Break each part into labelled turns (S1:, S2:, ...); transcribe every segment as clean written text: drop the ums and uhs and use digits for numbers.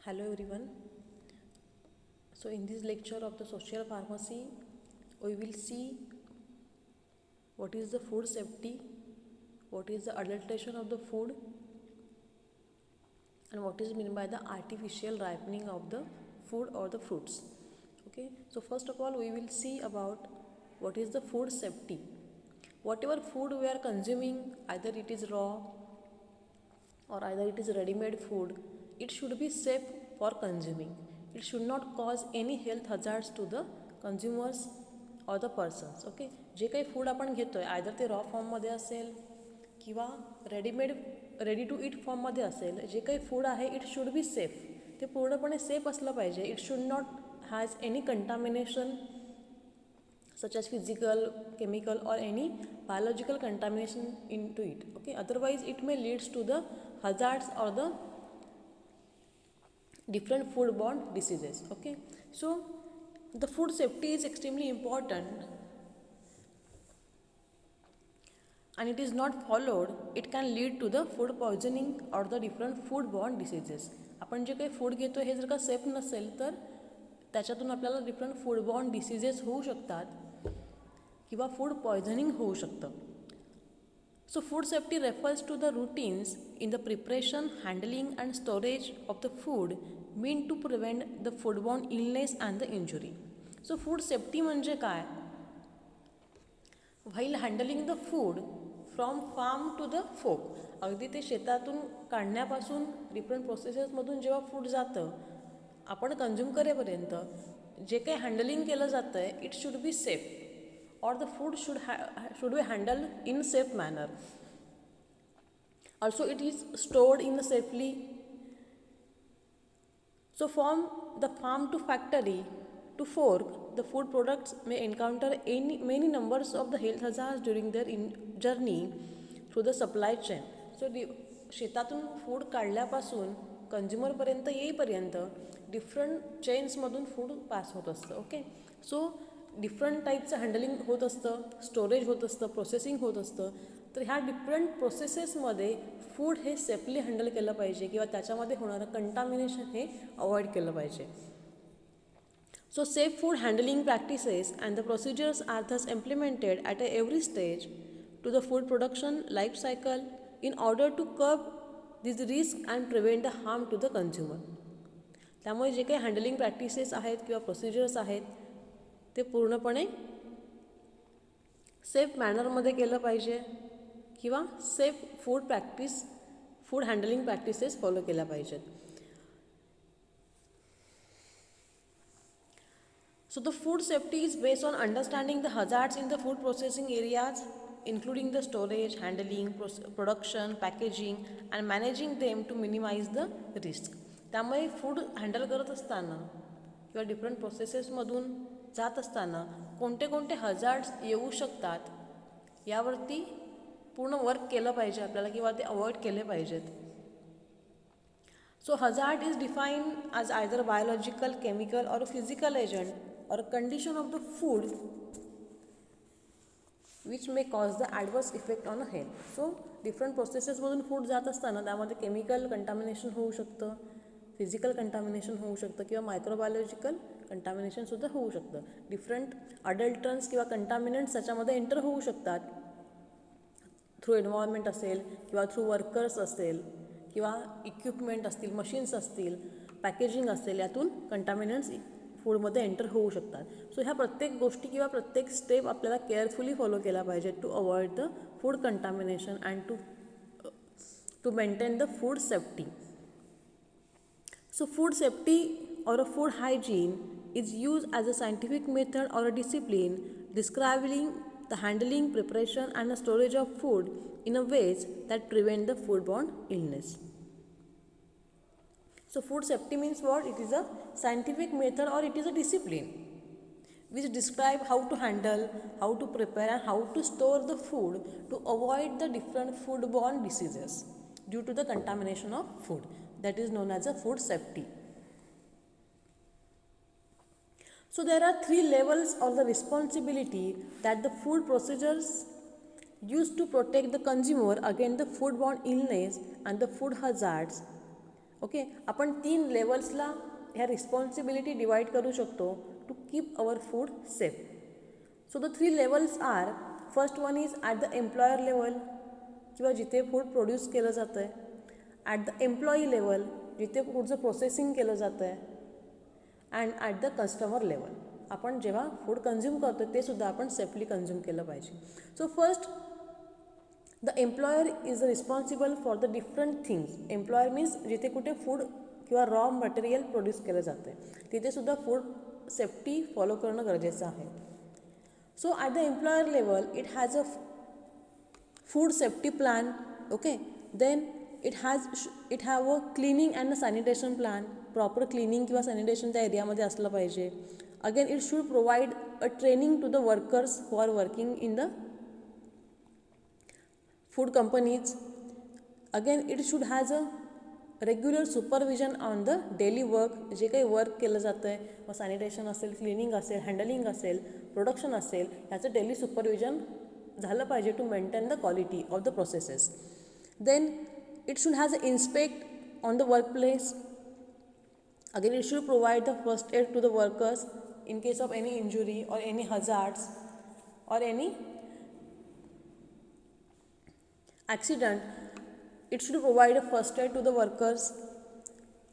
S1: Hello everyone. So in this lecture of the social pharmacy, we will see what is the food safety, what is the adulteration of the food, and what is meant by the artificial ripening of the food or the fruits. Okay. So first of all, we will see about what is the food safety. Whatever food we are consuming, either it is raw or either it is ready-made food, it should be safe for consuming. It should not cause any health hazards to the consumers or the persons. Okay, जे काही food आपण घेतोय either ते raw फॉर्ममध्ये असेल किंवा ready to eat फॉर्ममध्ये असेल, जे काही फूड आहे इट शुड बी सेफ. ते पूर्णपणे सेफ असलं पाहिजे. It should not has any contamination such as physical, chemical or any biological contamination into it. Okay, otherwise it may leads to the hazards or the different foodborne diseases. Okay, so the food safety is extremely important, and it is not followed, it can lead to the food poisoning or the different foodborne diseases. आपण जे काही food घेतो हे जर का safe नसेल तर त्याच्यातून आपल्याला डिफरंट फूडबॉर्न डिसीजेस होऊ शकतात किंवा फूड पॉयझनिंग होऊ शकतं. So food safety refers to the routines in the preparation, handling and storage of the food mean to prevent the foodborne illness and the injury. So food safety म्हणजे काय? While handling the food from farm to the folk. अगदी ते शेतातून काढण्यापासून different प्रोसेसेसमधून जेव्हा food जातं आपण consume करेपर्यंत जे काही हँडलिंग केलं जातं आहे it should be safe or the food should be handled in safe manner. Also it is stored in safely. So from the farm to factory to fork, the food products may encounter many numbers of the health hazards during their journey through the supply chain. So शेतातून food काढल्यापासून कंझ्युमरपर्यंत येईपर्यंत different चेन्समधून food pass होत असतं. Okay, so different टाईपचं handling होत असतं, storage होत असतं, processing होत असतं. तर ह्या डिफरंट प्रोसेसेसमध्ये फूड हे सेफली हँडल केलं पाहिजे किंवा त्याच्यामध्ये होणारं कंटामिनेशन हे अवॉइड केलं पाहिजे. So safe food handling practices and the procedures are thus implemented at every stage to the food production life cycle in order to curb this risk and prevent the harm to the consumer. त्यामुळे जे काही handling practices आहेत किंवा procedures आहेत ते पूर्णपणे safe मॅनरमध्ये केलं पाहिजे किंवा safe food handling practices follow केल्या पाहिजेत. So the food safety is based on understanding the hazards in the food processing areas including the storage, handling, production, packaging and managing them to minimize the risk. त्यामुळे food handle करत असताना किंवा different प्रोसेसेसमधून जात असताना कोणते कोणते hazards येऊ शकतात यावरती पूर्ण वर्क केलं पाहिजे आपल्याला किंवा ते अवॉइड केले पाहिजेत. So hazard is define as either biological, chemical or physical agent or condition of the food which may cause the adverse effect on a health. So different प्रोसेसेसमधून फूड जात असताना त्यामध्ये केमिकल कंटामिनेशन होऊ शकतं, physical contamination होऊ शकतं किंवा मायक्रोबायोलॉजिकल कंटामिनेशनसुद्धा होऊ शकतं. डिफरंट अडल्टन्स किंवा कंटामिनंट्स त्याच्यामध्ये एंटर होऊ शकतात थ्रू एन्व्हायरमेंट असेल किंवा थ्रू वर्कर्स असेल किंवा इक्विपमेंट असतील, मशीन्स असतील, पॅकेजिंग असेल, यातून कंटामिनंट्स फूडमध्ये एंटर होऊ शकतात. सो ह्या प्रत्येक गोष्टी किंवा प्रत्येक स्टेप आपल्याला केअरफुली फॉलो केला पाहिजे to avoid the food contamination and to maintain the food safety. So food safety or a food hygiene is used as a scientific method or a discipline describing the handling, preparation and the storage of food in a ways that prevent the foodborne illness. So food safety means what? It is a scientific method or it is a discipline which describe how to handle, how to prepare and how to store the food to avoid the different foodborne diseases due to the contamination of food. That is known as a food safety. So there are three levels of the responsibility that the food procedures use to protect the consumer against the foodborne illness and the food hazards okay, आपण 3 लेवल्सला ह्या responsibility divide करू शकतो to keep our food safe. So the 3 levels are, first one is at the employer level किंवा जिथे food produce केलं जातं आहे, ॲट द एम्प्लॉई लेवल जिथे फूडचं प्रोसेसिंग केलं जातं आहे, and at the customer level आपण जेव्हा फूड कन्झ्युम करतो ते सुद्धा आपण सेफली कन्झ्युम केलं पाहिजे. So first, the employer is responsible for the different things. Employer means जिथे कुठे फूड किंवा रॉ मटेरियल प्रोड्यूस केलं जातं आहे तिथे सुद्धा फूड सेफ्टी फॉलो करणं गरजेचं आहे. So at the employer level it has a food safety plan. Okay, then it have a cleaning and sanitation plan. Proper cleaning किंवा सॅनिटेशन त्या एरियामध्ये असलं पाहिजे. Again it should provide a training to the workers who are working in the food companies. Again it should has a regular supervision on the daily work. जे काही work केलं जातं आहे, मग सॅनिटेशन असेल, क्लिनिंग असेल, हँडलिंग असेल, production असेल, याचं डेली सुपरविजन झालं पाहिजे to maintain the quality of the processes. Then it should has a inspect on the work place. Again it should provide the first aid to the workers in case of any injury or any hazards or any accident. It should provide a first aid to the workers.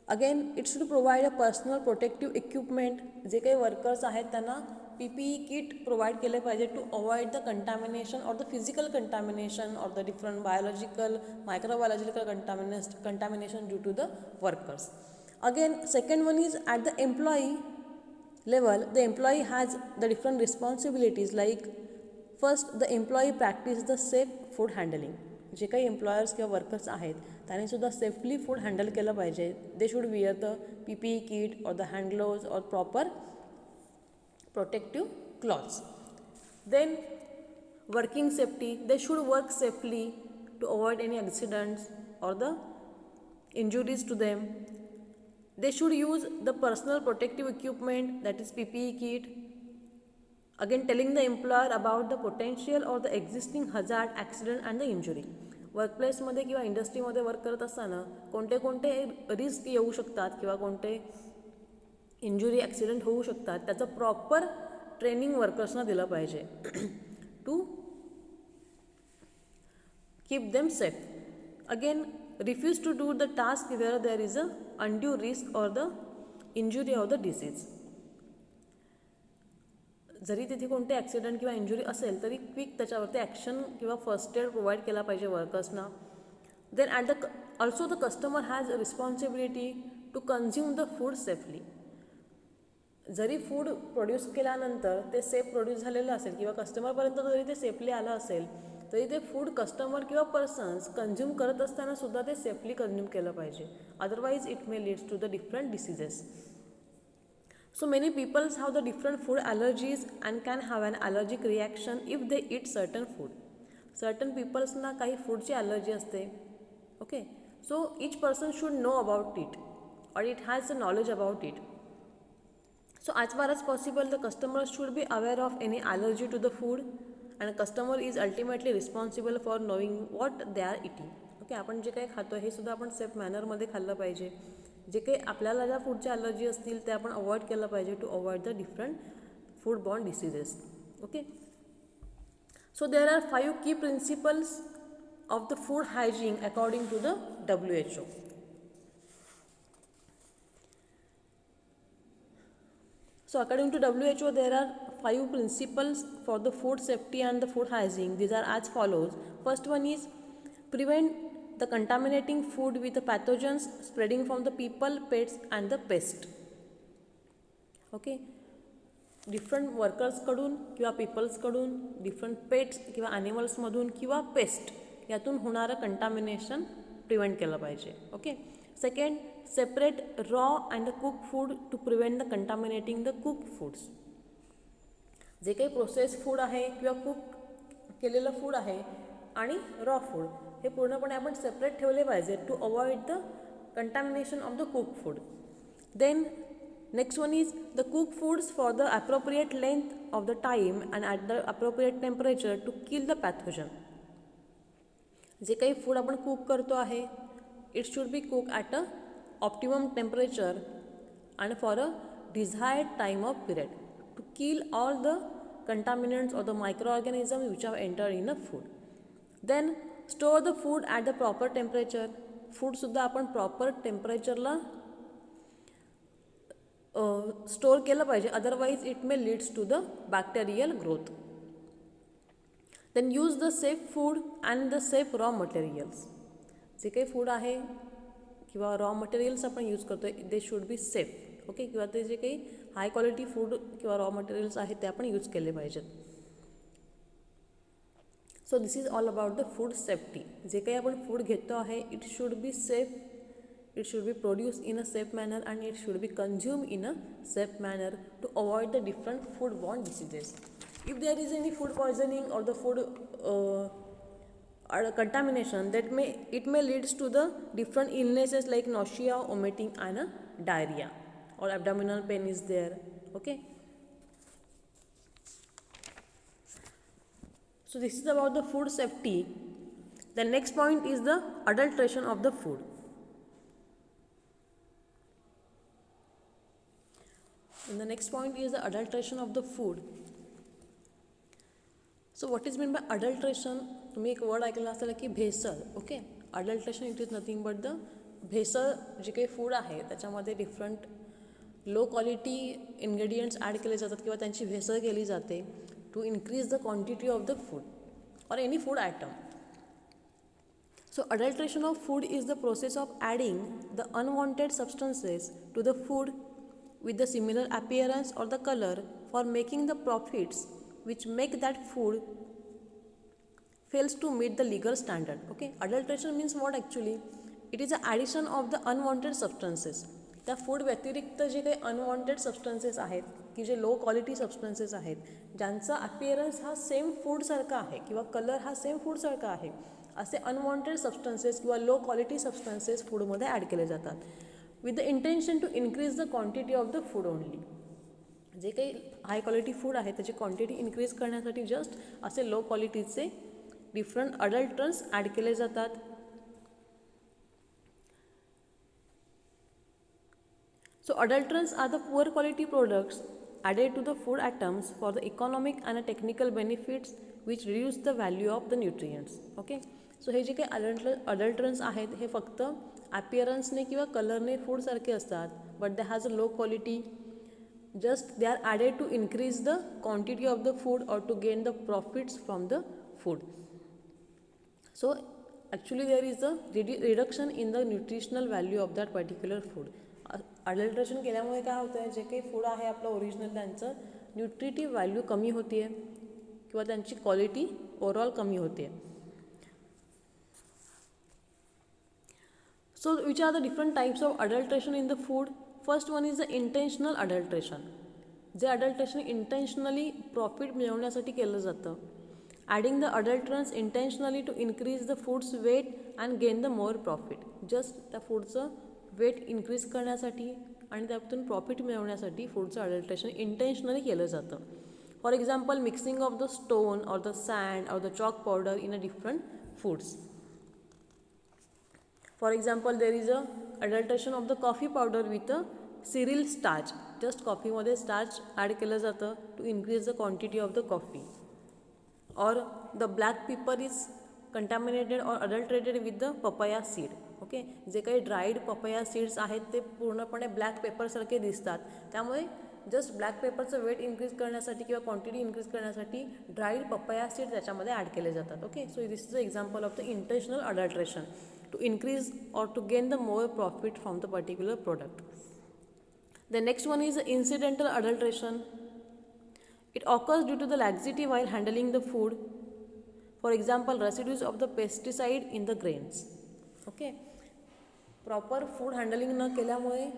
S1: Again it should provide a personal protective equipment. जे काही workers आहेत त्यांना PPE kit provide केले पाहिजे to avoid the contamination or the physical contamination or the different biological microbiological contamination due to the workers. Again second one is at the employee level. The employee has the different responsibilities, like first the employee practice the safe food handling. जे काही employers किंवा workers आहेत त्यांनी सुद्धा safely food handle केलं पाहिजे. They should wear the PPE kit or the hand gloves or proper protective clothes. Then working safety. They should work safely to avoid any accidents or the injuries to them. They should use the personal protective equipment, that is PPE kit. Again telling the employer about the potential or the existing hazard, accident and the injury. वर्कप्लेसमध्ये किंवा इंडस्ट्रीमध्ये work करत असताना कोणते कोणते risk येऊ शकतात किंवा कोणते इंजुरी ॲक्सिडेंट होऊ शकतात त्याचं प्रॉपर ट्रेनिंग वर्कर्सना दिलं पाहिजे to keep them safe. Again refuse to do the task where there is a undue risk or the injury or the disease. जरी तिथे कोणते ॲक्सिडेंट किंवा इंजुरी असेल तरी क्विक त्याच्यावरती ॲक्शन किंवा फर्स्ट एड प्रोव्हाइड केला पाहिजे वर्कर्सना. Then at the also the customer has responsibility to consume the food safely. जरी फूड प्रोड्यूस केल्यानंतर ते सेफ प्रोड्यूस झालेलं असेल किंवा कस्टमरपर्यंत जरी ते सेफली आलं असेल तरी ते फूड कस्टमर किंवा पर्सन्स कन्झ्युम करत असताना सुद्धा ते सेफली कन्झ्युम केलं पाहिजे. Otherwise it may leads to the different diseases. So many peoples have the different food allergies and can have an allergic reaction if they eat certain food. Certain पीपल्सना काही फूडची allergy असते. Okay, so each person should know about it or it has a knowledge about it. So as far as possible the customer should be aware of any allergy to the food and customer is ultimately responsible for knowing what they are eating. Okay, आपण जे काही खातो हे सुद्धा आपण safe मॅनरमध्ये खाल्लं पाहिजे. जे काही आपल्याला ज्या फूडच्या ॲलर्जी असतील ते आपण अवॉइड केलं पाहिजे to avoid the different food borne diseases. Okay, so there are 5 key principles of the food hygiene according to the WHO. So according to WHO, there are 5 principles for the food safety and the food hygiene. These are as follows. First one is prevent the contaminating food with the pathogens spreading from the people, pets and the pest. Okay, different workers कडून किंवा peoples कडून, different pets किंवा animals मधून किंवा pest यातून होणारं contamination prevent केलं पाहिजे. Okay. Second, separate raw and cooked food to prevent the contaminating the cooked foods. जे काही प्रोसेस फूड आहे किंवा कुक केलेलं फूड आहे आणि रॉ फूड हे पूर्णपणे आपण सेपरेट ठेवले पाहिजे to avoid the contamination of the cook food. Then next one is the cook foods for the appropriate length of the time and at the appropriate temperature to kill the pathogen. जे काही food आपण cook करतो आहे it should be cook at a optimum temperature and for a desired time of period to kill all the contaminants or the microorganisms which have entered in a food. Then store the food at the proper temperature. Food सुद्धा आपण proper टेम्परेचरला store केलं पाहिजे, otherwise it may leads to the bacterial growth. Then use the safe food and the safe raw materials. जे काही food आहे किंवा raw materials आपण यूज करतो दे शुड बी सेफ. ओके, किंवा ते जे काही हाय क्वालिटी फूड किंवा रॉ मटेरियल्स आहेत ते आपण यूज केले पाहिजेत. So this is all about the food safety. जे काही आपण फूड घेतो आहे it should be safe, it should be produced in a safe manner and it should be consumed in a safe manner to avoid the different foodborne diseases. If there is any food poisoning or the food contamination, that may leads to the different illnesses like nausea, vomiting and diarrhea, or abdominal pain is there. Okay, so this is about the food safety. The next point is the adulteration of the food. And the next point is the adulteration of the food. So what is meant by adulteration? तुम्ही एक word ऐकला असेल की भेसळ. Okay, adulteration it is nothing but the भेसळ जे काही food आहे त्याच्यामध्ये different low quality ingredients add केले जातात किंवा त्यांची भेसळ केली जाते to increase the quantity of the food or any food item. So adulteration of food is the process of adding the unwanted substances to the food with the similar appearance or the color for making the profits which make that food fails to meet the legal standard. Okay, adulteration means what actually? It is the addition of the unwanted substances. त्या food व्यतिरिक्त जे काही unwanted substances आहेत की जे low quality substances आहेत ज्यांचा appearance हा सेम फूडसारखा आहे किंवा कलर हा सेम फूडसारखा आहे असे अनवॉन्टेड सबस्टन्सेस किंवा लो क्वालिटी सबस्टन्सेस फूडमध्ये ॲड केले जातात with the intention to increase the quantity of the food only. जे काही हाय क्वालिटी फूड आहे त्याची क्वांटिटी इन्क्रीज करण्यासाठी जस्ट असे लो क्वालिटीचे डिफरंट अडल्टरन्स ॲड केले जातात. So adulterants are the poor quality products added to the food items for the economic and technical benefits which reduce the value of the nutrients. Okay, so हे जे काही adulterants आहेत हे फक्त appearanceने किंवा कलरने फूडसारखे असतात but they has a low quality, just they are added to increase the quantity of the food or to gain the profits from the food. So actually there is a reduction in the nutritional value of that particular food. Adulteration केल्यामुळे काय होतं आहे जे काही food आहे आपलं original त्यांचं nutritive value कमी होते आहे किंवा त्यांची क्वालिटी ओव्हरऑल कमी होते आहे. So which are the different types of adulteration in the food. First one is the intentional adulteration. जे अडल्ट्रेशन इंटेन्शनली प्रॉफिट मिळवण्यासाठी केलं जातं. Adding the adulterants intentionally to increase the foods weight and gain the more profit. Just त्या फूडचं weight increase करण्यासाठी आणि त्यातून profit मिळवण्यासाठी फूडचं अडल्ट्रेशन इंटेन्शनली केलं जातं. For example mixing of the stone or the sand or the chalk powder in a different foods. For example there is a adulteration of the coffee powder with a cereal starch. Just कॉफीमध्ये starch add केलं जातं to increase the quantity of the coffee. Or the black pepper is contaminated or adulterated with the papaya seed. Okay, जे काही dried papaya seeds आहेत ते पूर्णपणे black पेपरसारखे दिसतात त्यामुळे जस्ट ब्लॅक पेपरचं वेट इन्क्रीज करण्यासाठी किंवा क्वांटिटी इन्क्रीज करण्यासाठी ड्राईड पपया सीड त्याच्यामध्ये ॲड केले जातात. Okay, so this is a example of the intentional adulteration to increase or to gain the more profit from the particular product. The next one is incidental adulteration. It occurs due to the laxity while handling the food. For example residues of the pesticide in the grains. Okay, proper food handling न केल्यामुळे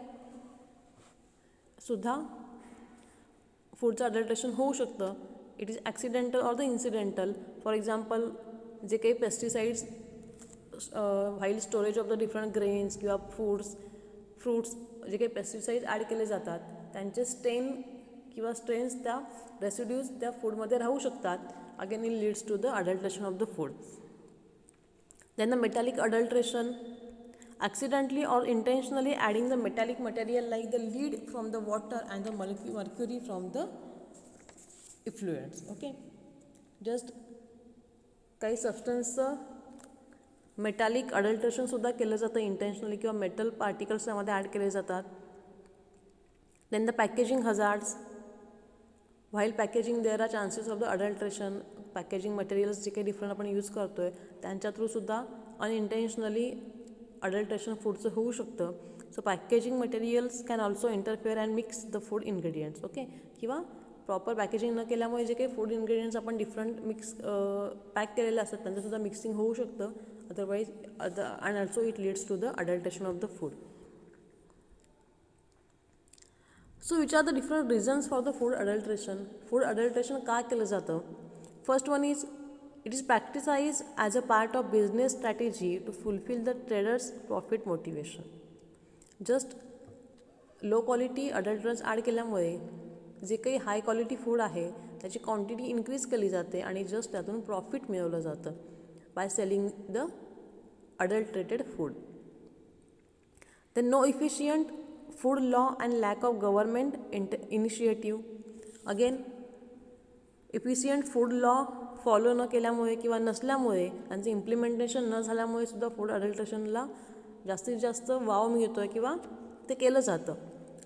S1: सुद्धा फूडचं adulteration होऊ शकतं. It is accidental or the incidental. For example जे काही pesticides while storage of the different grains किंवा fruits जे काही पेस्टिसाइड्स ॲड केले जातात त्यांचे स्टेन किंवा स्ट्रेन्स त्या रेसिड्यूज त्या फूडमध्ये राहू शकतात. Again it leads to the adulteration of the food. Then the metallic adulteration. accidentally or intentionally adding the metallic material like the lead from the water and the mercury from the effluents. Okay, just काही सबस्टन्सचं metallic अडल्ट्रेशनसुद्धा केलं जातं intentionally किंवा metal particles त्यामध्ये add केले जातात. Then the packaging hazards, while packaging there are chances of the adulteration. Packaging materials जे काही different आपण यूज करतो आहे त्यांच्या थ्रूसुद्धा अनइंटेन्शनली अडल्ट्रेशन फूडचं होऊ शकतं. So packaging materials can also interfere and mix the food ingredients. Okay, किंवा प्रॉपर पॅकेजिंग न केल्यामुळे जे काही फूड इन्ग्रेडियंट्स आपण डिफरंट मिक्स पॅक केलेले असतात त्यांचंसुद्धा मिक्सिंग होऊ शकतं. Otherwise and also it leads to the adulteration of the food. So which are the different reasons for the food adulteration. Food adulteration का केलं जातं? First one is it is practised as a part of business strategy to fulfil the traders profit motivation. Just low quality adulterants add केल्यामुळे जे काही high quality food आहे त्याची quantity increase केली जाते आणि जस्ट त्यातून प्रॉफिट मिळवलं जातं by selling the adulterated food. Then no efficient food law and lack of government initiative. Again efficient food law follow न केल्यामुळे किंवा नसल्यामुळे त्यांचं इम्प्लिमेंटेशन न झाल्यामुळे सुद्धा फूड अडल्ट्रेशनला जास्तीत जास्त वाव मिळतो आहे किंवा ते केलं जातं.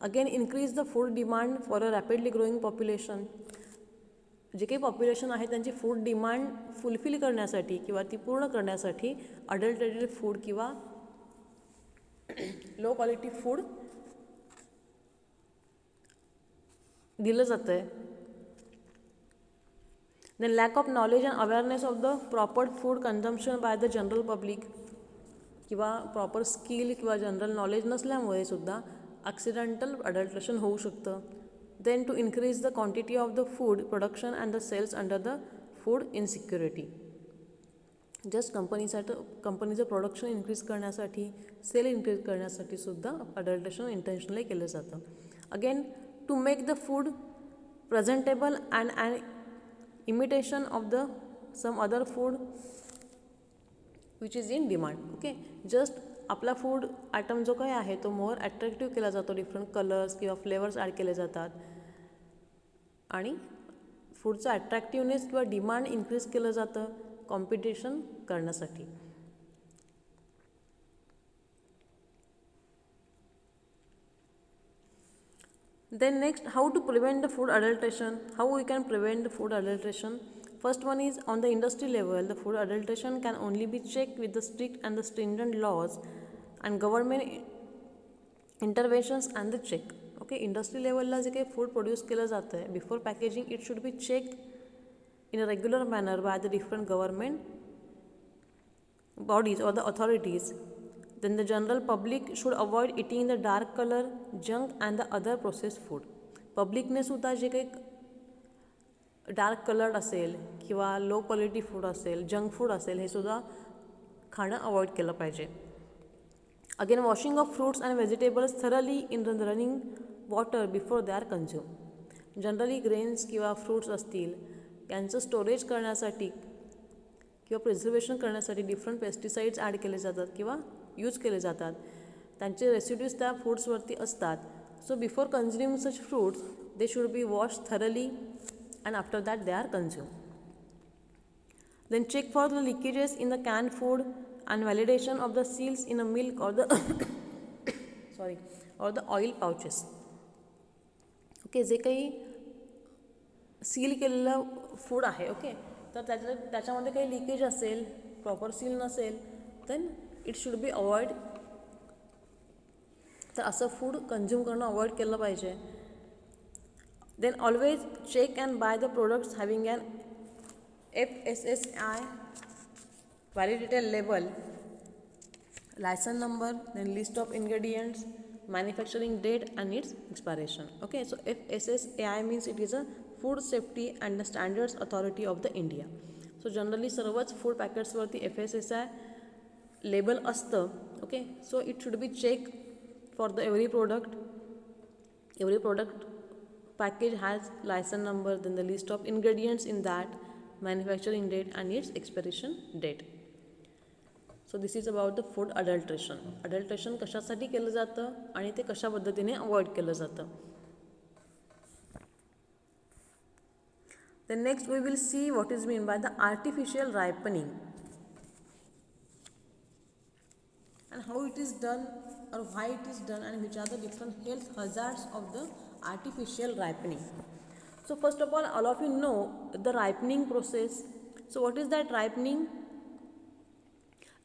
S1: Again increase the food demand for a rapidly growing population. जे काही पॉप्युलेशन आहे त्यांची फूड डिमांड फुलफिल करण्यासाठी किंवा ती पूर्ण करण्यासाठी अडल्ट्रेटेड फूड किंवा लो क्वालिटी फूड दिलं जातं आहे. Then lack of knowledge and awareness of the proper food consumption by the general public. किंवा प्रॉपर स्किल किंवा जनरल नॉलेज नसल्यामुळे सुद्धा ॲक्सिडेंटल अडल्ट्रेशन होऊ शकतं. Then to increase the quantity of the food production and the sales under the food insecurity. Just कंपनीचं production increase करण्यासाठी, sale increase करण्यासाठी सुद्धा अडल्ट्रेशन इंटेन्शनली केलं जातं. Again to make the food presentable and and imitation of the some other food which is in demand. Okay, just आपला food item जो काही आहे तो मोर अट्रॅक्टिव्ह केला जातो. डिफरंट कलर्स किंवा फ्लेवर्स ॲड केले जातात आणि फूडचं अट्रॅक्टिव्हनेस किंवा डिमांड इन्क्रीज केलं जातं कॉम्पिटिशन करण्यासाठी. Then next, how to prevent the food adulteration. How we can prevent the food adulteration? First one is on the industry level, the food adulteration can only be checked with the strict and the stringent laws and government interventions and the check. Okay, industry level ला जे काही food produce केलं जातं आहे before packaging it should be check in a regular manner by the different government bodies or the authorities. Then the general public should avoid eating the dark color, junk and the other processed food. पब्लिकने सुद्धा जे काही dark coloured असेल किंवा low quality food असेल, junk food असेल हे सुद्धा खाणं अवॉइड केलं पाहिजे. Again washing of fruits and vegetables thoroughly in the running water before they are consume. Generally grains किंवा फ्रूट्स असतील यांचं स्टोरेज करण्यासाठी किंवा प्रिझर्वेशन करण्यासाठी डिफरंट पेस्टिसाइड्स ॲड केले जातात किंवा यूज केले जातात. त्यांचे रेसिड्यूज त्या फूड्सवरती असतात. So before consuming such fruits they should be wash thoroughly and after that they are consume. Then check for the leakages in the can food and validation of the seals in a milk or the oil pouches. Okay, जे काही seal केलेलं food आहे okay तर त्याच्यामध्ये काही leakage असेल, proper seal नसेल then it should be avoid. तर असं फूड कन्झ्युम करणं अवॉइड केलं पाहिजे. Then always check and buy the products having an FSSAI validated label, license number, then list of ingredients, manufacturing date and its expiration. Okay, so FSSAI means it is a Food Safety and the Standards Authority of the India. So generally सर्वच food पॅकेट्सवरती FSSAI label असतं. Okay, so it should be check for the every product package has license number, then the list of ingredients in that, manufacturing date and its expiration date. So this is about the food adulteration. Adulteration कशासाठी केलं जातं आणि ते कशा पद्धतीने avoid केलं जातं. Then next we will see what is meant by the artificial ripening and how it is done or why it is done and which are the different health hazards of the artificial ripening. So first of all of you know the ripening process. So what is that ripening?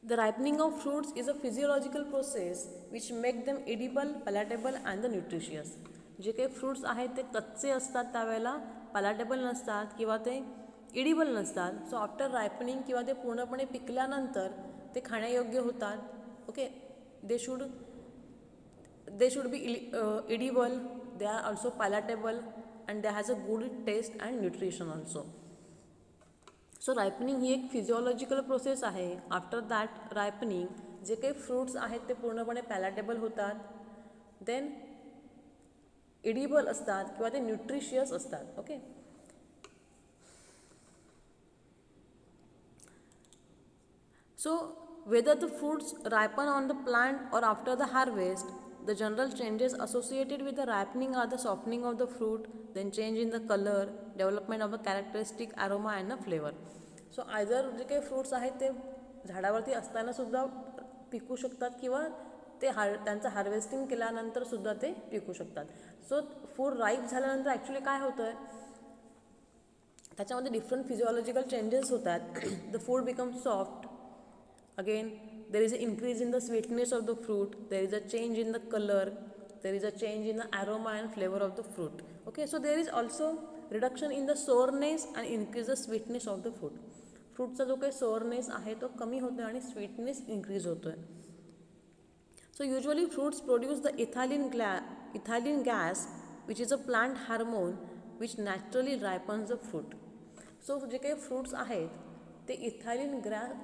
S1: The ripening of fruits is a physiological process which make them edible, palatable and the nutritious. जे काही fruits आहेत ते कच्चे असतात त्यावेळेला palatable नसतात किंवा ते इडिबल नसतात. सो आफ्टर रायपनिंग किंवा ते पूर्णपणे पिकल्यानंतर ते खाण्यायोग्य होतात. Okay, they should be edible, they are also palatable and they has a good taste and nutrition also. So ripening ही एक फिजिओलॉजिकल प्रोसेस आहे. आफ्टर दॅट रायपनिंग जे काही फ्रूट्स आहेत ते पूर्णपणे पॅलेटेबल होतात, देन इडिबल असतात किंवा ते न्यूट्रिशियस असतात. Okay, so whether the fruits ripen on the plant or after the harvest, the general changes associated with the ripening are the softening of the fruit, then change in the color, development of the characteristic aroma and the flavor. So either जे काही fruits आहेत ते झाडावरती असताना सुद्धा पिकू शकतात किंवा ते त्यांचं हार्वेस्टिंग केल्यानंतर सुद्धा ते पिकू शकतात. सो फूड राईप झाल्यानंतर ॲक्च्युली काय होतं आहे, त्याच्यामध्ये डिफरंट फिजिओलॉजिकल चेंजेस होतात. The food become soft. Again there is a increase in the sweetness of the fruit, there is a change in the colour, there is a change in the aroma and flavour of the fruit. Okay, so there is also reduction in the sourness and increase the sweetness of the fruit. फ्रूटचा जो काही सोअरनेस आहे तो कमी होतो आणि sweetness increase होतो आहे. So usually fruits produce the ethylene gas which is a plant hormone which naturally ripens the fruit. So जे काही फ्रूट्स आहेत ते इथायलिन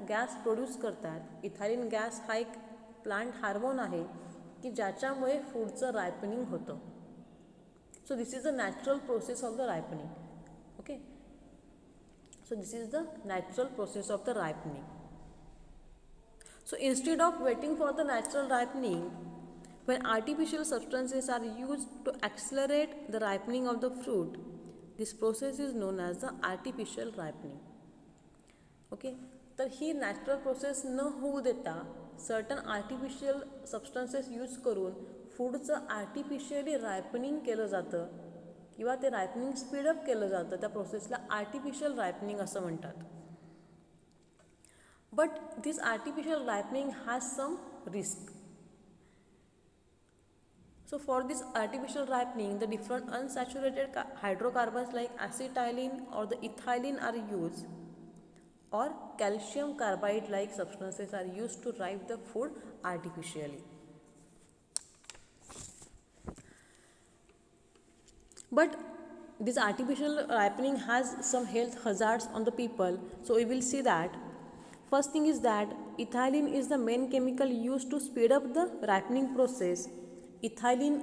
S1: गॅस प्रोड्यूस करतात. इथायलिन गॅस हा एक प्लांट हार्मोन आहे की ज्याच्यामुळे फ्रूटचं रायपनिंग होतं. So this is the natural process of the ripening. Okay, so this is the natural process of the ripening. So instead of waiting for the natural ripening, when artificial substances are used to accelerate the ripening of the fruit, this process is known as the artificial ripening. Okay, तर ही natural process न होऊ देता certain artificial substances use करून फूडचं artificially ripening केलं जातं किंवा ते रायपनिंग स्पीडअप केलं जातं. त्या प्रोसेसला आर्टिफिशियल रायपनिंग असं म्हणतात. But this artificial ripening has some risk. So for this artificial ripening, the different unsaturated hydrocarbons like acetylene or the ethylene are used, or calcium carbide like substances are used to ripe the food artificially. But this artificial ripening has some health hazards on the people. So we will see that. First thing is that ethylene is the main chemical used to speed up the ripening process. Ethylene,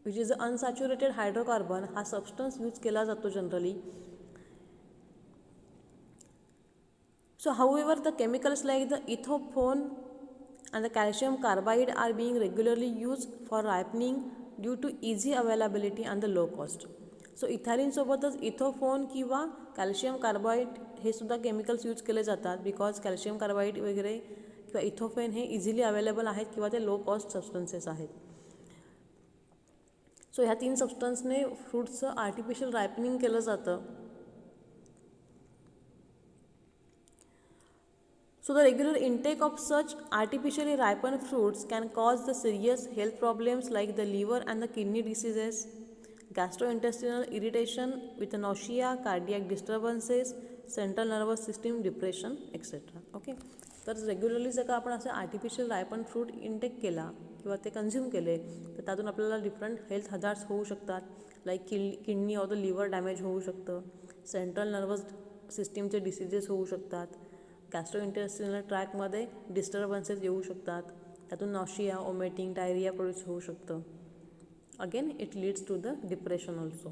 S1: which is the unsaturated hydrocarbon, हा substance use केला जातो generally. So however, the chemicals like the ethophone and the calcium carbide are being regularly used for ripening due to easy availability and the low cost. So इथॅलिनसोबतच ethephon किंवा calcium Carbide हे सुद्धा chemicals use केले जातात because calcium Carbide वगैरे किंवा इथोफेन हे easily available आहेत किंवा ते लो कॉस्ट सबस्टन्सेस आहेत. सो ह्या 3 सबस्टन्सने फ्रूट्सचं आर्टिफिशियल रायपनिंग केलं जातं. So the regular intake of such artificially ripened fruits can cause the serious health problems like the liver and the kidney diseases, gastrointestinal irritation with nausea, cardiac disturbances, central nervous system depression, etc. Okay, तर regularly जर का आपण असं artificial ripen fruit intake केला किंवा ते consume केले तर त्यातून आपल्याला डिफरंट हेल्थ हजार्ड्स होऊ शकतात. Like kidney or the liver damage होऊ शकतं, सेंट्रल नर्वस सिस्टीमचे डिसीजेस होऊ शकतात, गॅस्ट्रोइंटेस्टिनल ट्रॅकमध्ये डिस्टर्बन्सेस येऊ शकतात, त्यातून नॉशिया, ओमेटिंग, डायरिया प्रोड्यूस होऊ शकतं. Again, it leads to the depression also.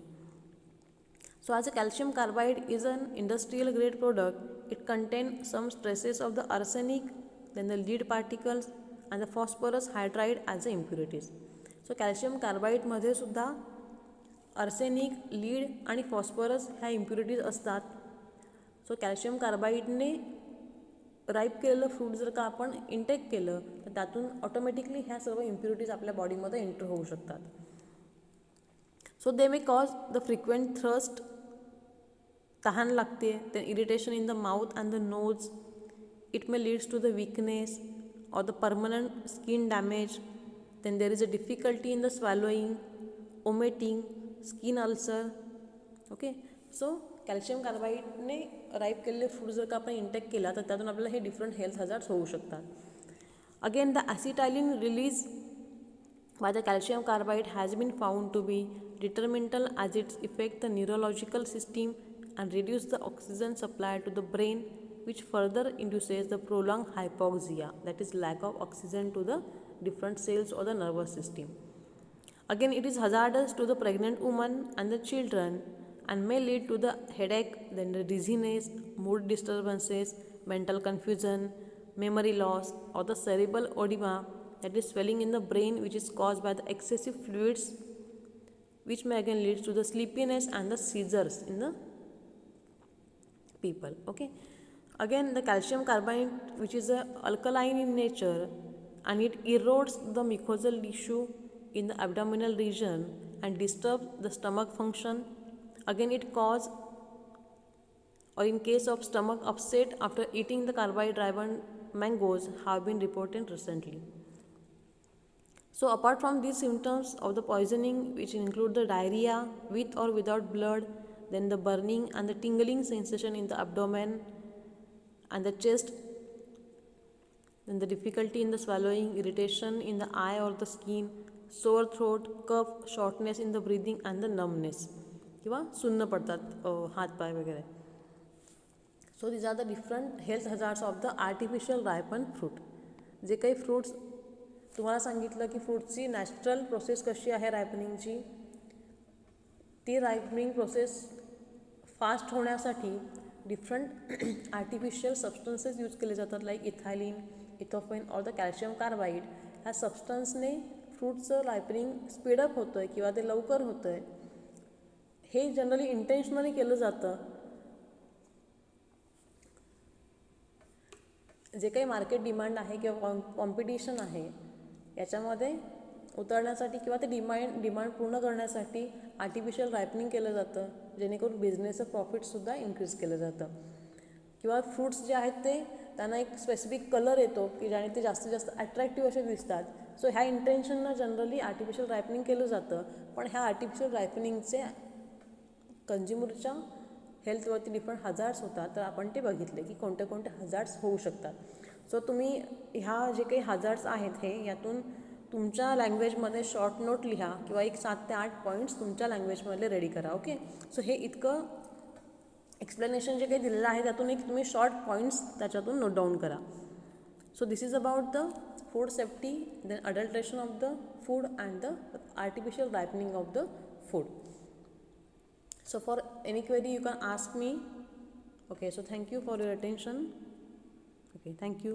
S1: So as a calcium carbide is an industrial grade product, it contains some traces of the arsenic then the lead particles and the phosphorus hydride as the impurities. So calcium carbide मध्ये सुद्धा arsenic, lead आणि phosphorus ह्या impurities असतात. So calcium कार्बाईडने ripe केलेलं fruit जर का आपण इंटेक केलं तर त्यातून ऑटोमॅटिकली ह्या सर्व इम्प्युरिटीज आपल्या बॉडीमध्ये एंटर होऊ शकतात. So they may cause the frequent thrust, तहान लागते, then irritation in the mouth and the nose. It may leads to the weakness or the permanent skin damage. Then there is a difficulty in the swallowing, vomiting, skin ulcer. Okay, so calcium कार्बाईडने ripe केलेले fruit जर का आपण intake केला तर त्यातून आपल्याला हे डिफरंट हेल्थ हजार्ड्स होऊ शकतात. Again the acetylene release by the calcium carbide has been found to be detrimental as it affects the neurological system and reduce the oxygen supply to the brain, which further induces the prolonged hypoxia, that is lack of oxygen to the different cells or the nervous system. Again, it is hazardous to the pregnant woman and the children and may lead to the headache, then the dizziness, mood disturbances, mental confusion, memory loss, or the cerebral edema, that is swelling in the brain which is caused by the excessive fluids, which may again lead to the sleepiness and the seizures in the people. Okay, again the calcium carbide, which is a alkaline in nature and it erodes the mucosal tissue in the abdominal region and disturbs the stomach function. Again it cause, or in case of stomach upset after eating the carbide driven mangoes have been reported recently. So apart from these symptoms of the poisoning, which include the diarrhea with or without blood, then the burning and the tingling sensation in the abdomen and the chest, then the difficulty in the swallowing, irritation in the eye or the skin, sore throat, cough, shortness in the breathing and the numbness, किंवा सुन्न पडतात हात पाय वगैरे. So these are the different health hazards of the artificial ripen fruit. जे काही fruits तुम्हाला सांगितलं की फ्रूटची नॅचरल प्रोसेस कशी आहे रायपनिंगची, ती रायपनिंग प्रोसेस फास्ट होण्यासाठी डिफरंट आर्टिफिशियल सबस्टन्सेस यूज केले जातात, लाईक इथायलिन, इथोफेन और द कॅल्शियम कार्बाईड. ह्या सबस्टन्सने फ्रूटचं रायपनिंग स्पीडअप होतं आहे किंवा ते लवकर होतं आहे. हे जनरली इंटेन्शनली केलं जातं. जे काही मार्केट डिमांड आहे किंवा कॉम्पिटिशन आहे याच्यामध्ये उतरण्यासाठी किंवा ते डिमांड पूर्ण करण्यासाठी आर्टिफिशियल रायपनिंग केलं जातं, जेणेकरून बिझनेसचं प्रॉफिटसुद्धा इन्क्रीज केलं जातं. किंवा फ्रूट्स जे आहेत ते त्यांना एक स्पेसिफिक कलर येतो की ज्याने ते जास्तीत जास्त अट्रॅक्टिव्ह असे दिसतात. सो ह्या इंटेन्शननं जनरली आर्टिफिशियल रायपनिंग केलं जातं. पण ह्या आर्टिफिशियल रायपनिंगचे कंझ्युमरच्या हेल्थवरती डिफरंट हजार्ड्स होतात. तर आपण ते बघितले की कोणते कोणते हजार्ड्स होऊ शकतात. सो तुम्ही ह्या जे काही हजार्ड्स आहेत हे यातून तुमच्या लँग्वेजमध्ये शॉर्ट नोट लिहा किंवा एक 7 ते 8 पॉईंट्स तुमच्या लँग्वेजमध्ये रेडी करा. ओके, सो हे इतकं एक्सप्लेनेशन जे काही दिलेलं आहे त्यातून एक तुम्ही शॉर्ट पॉईंट्स त्याच्यातून नोट डाऊन करा. So this is about the food safety, then adulteration of the food and the artificial ripening of the food. So for any query you can ask me. Okay, so thank you for your attention. Okay, thank you.